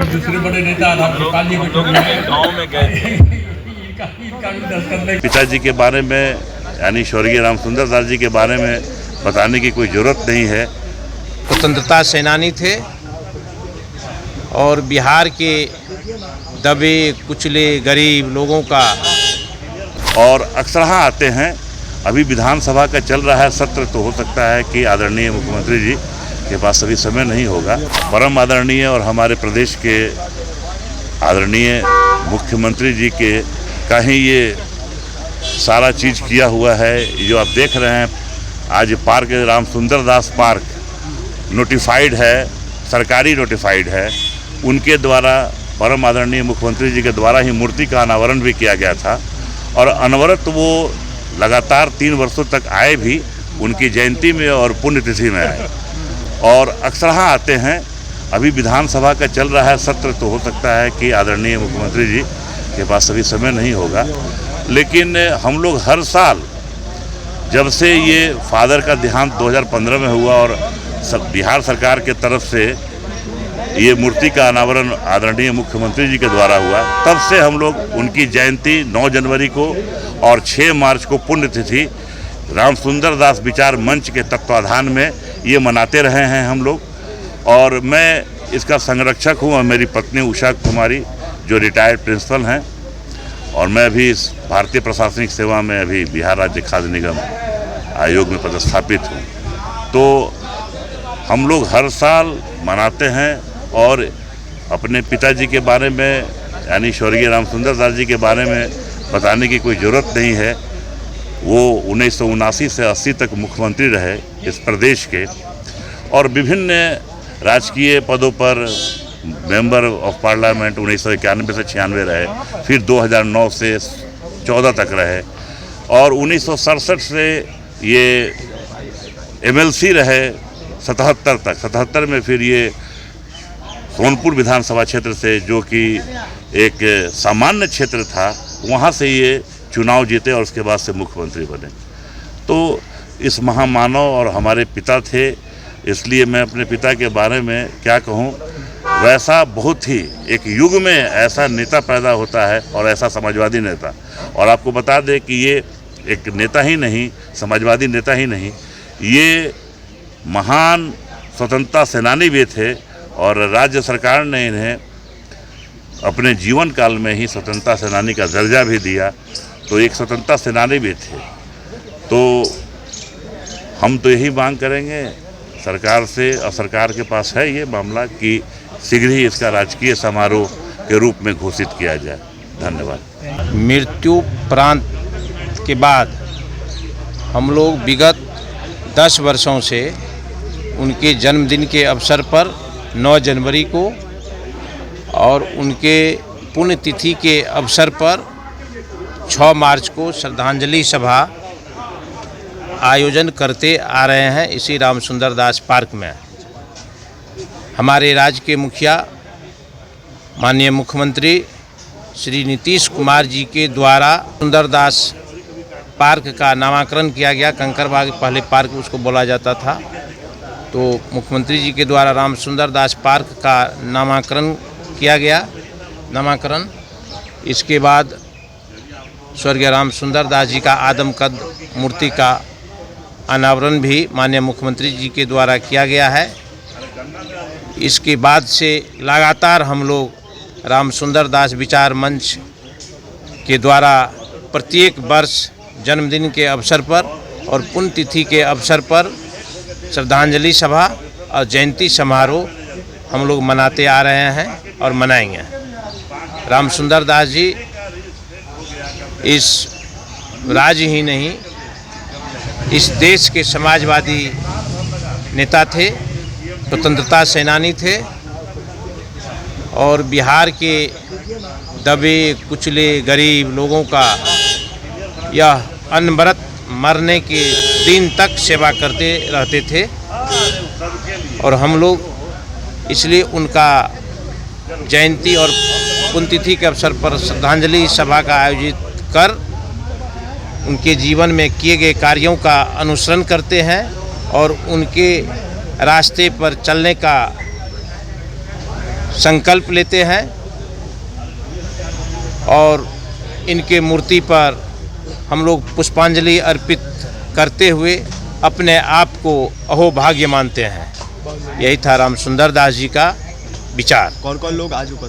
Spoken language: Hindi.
दूसरे बड़े नेता गाँव में गए थे। पिताजी के बारे में यानी स्वर्गीय रामसुंदर दास जी के बारे में बताने की कोई ज़रूरत नहीं है। स्वतंत्रता सेनानी थे और बिहार के दबे कुचले गरीब लोगों का, और अक्सरहा आते हैं। अभी विधानसभा का चल रहा है सत्र, तो हो सकता है कि आदरणीय मुख्यमंत्री जी के पास अभी समय नहीं होगा। परम आदरणीय और हमारे प्रदेश के आदरणीय मुख्यमंत्री जी के का ही ये सारा चीज़ किया हुआ है। जो आप देख रहे हैं आज park Ramsundar Das park notified है, सरकारी नोटिफाइड है। उनके द्वारा परम आदरणीय मुख्यमंत्री जी के द्वारा ही मूर्ति का अनावरण भी किया गया था और अनवरत वो लगातार 3 वर्षों तक आए भी, उनकी जयंती में और पुण्यतिथि में आए और अक्सरहा आते हैं। अभी विधानसभा का चल रहा है सत्र, तो हो सकता है कि आदरणीय मुख्यमंत्री जी के पास अभी समय नहीं होगा। लेकिन हम लोग हर साल जब से ये फादर का देहांत 2015 में हुआ और बिहार सरकार के तरफ से ये मूर्ति का अनावरण आदरणीय मुख्यमंत्री जी के द्वारा हुआ, तब से हम लोग उनकी जयंती 9 जनवरी को और 6 मार्च को पुण्यतिथि रामसुंदर दास विचार मंच के तत्वाधान में ये मनाते रहे हैं हम लोग। और मैं इसका संरक्षक हूँ और मेरी पत्नी उषा कुमारी जो रिटायर्ड प्रिंसिपल हैं, और मैं भी इस भारतीय प्रशासनिक सेवा में अभी बिहार राज्य खाद्य निगम आयोग में पदस्थापित हूँ। तो हम लोग हर साल मनाते हैं और अपने पिताजी के बारे में यानी स्वर्गीय रामसुंदर दास जी के बारे में बताने की कोई ज़रूरत नहीं है। वो 1979 से 80 तक मुख्यमंत्री रहे इस प्रदेश के और विभिन्न राजकीय पदों पर मेंबर ऑफ पार्लियामेंट 1991 से 96 रहे, फिर 2009 से 14 तक रहे और 1967 से ये MLC रहे 77 तक। 77 में फिर ये सोनपुर विधानसभा क्षेत्र से, जो कि एक सामान्य क्षेत्र था, वहाँ से ये चुनाव जीते और उसके बाद से मुख्यमंत्री बने। तो इस महामानव और हमारे पिता थे, इसलिए मैं अपने पिता के बारे में क्या कहूँ। वैसा बहुत ही एक युग में ऐसा नेता पैदा होता है और ऐसा समाजवादी नेता। और आपको बता दें कि ये एक नेता ही नहीं, समाजवादी नेता ही नहीं, ये महान स्वतंत्रता सेनानी भी थे और राज्य सरकार ने इन्हें अपने जीवन काल में ही स्वतंत्रता सेनानी का दर्जा भी दिया। तो एक स्वतंत्रता सेनानी भी थे। तो हम तो यही मांग करेंगे सरकार से, और सरकार के पास है ये मामला कि शीघ्र ही इसका राजकीय समारोह के रूप में घोषित किया जाए। धन्यवाद। मृत्युपरांत के बाद हम लोग विगत 10 वर्षों से उनके जन्मदिन के अवसर पर 9 जनवरी को और उनके पुण्यतिथि के अवसर पर 6 मार्च को श्रद्धांजलि सभा आयोजन करते आ रहे हैं इसी रामसुंदर दास पार्क में। हमारे राज्य के मुखिया माननीय मुख्यमंत्री श्री नीतीश कुमार जी के द्वारा सुंदर दास पार्क का नामकरण किया गया। कंकरबाग पहले पार्क उसको बोला जाता था, तो मुख्यमंत्री जी के द्वारा रामसुंदर दास पार्क का नामकरण किया गया। इसके बाद स्वर्गीय रामसुंदर दास जी का आदमकद मूर्ति का अनावरण भी माननीय मुख्यमंत्री जी के द्वारा किया गया है। इसके बाद से लगातार हम लोग रामसुंदर दास विचार मंच के द्वारा प्रत्येक वर्ष जन्मदिन के अवसर पर और पुण्यतिथि के अवसर पर श्रद्धांजलि सभा और जयंती समारोह हम लोग मनाते आ रहे हैं और मनाएंगे। रामसुंदर दास जी इस राज्य ही नहीं, इस देश के समाजवादी नेता थे, स्वतंत्रता सेनानी थे और बिहार के दबे कुचले गरीब लोगों का यह अनवरत मरने के दिन तक सेवा करते रहते थे। और हम लोग इसलिए उनका जयंती और पुण्यतिथि के अवसर पर श्रद्धांजलि सभा का आयोजित कर उनके जीवन में किए गए कार्यों का अनुसरण करते हैं और उनके रास्ते पर चलने का संकल्प लेते हैं और इनके मूर्ति पर हम लोग पुष्पांजलि अर्पित करते हुए अपने आप को अहोभाग्य मानते हैं। यही था राम सुंदर दास जी का विचार। कौन कौन लोग आज उपस्थित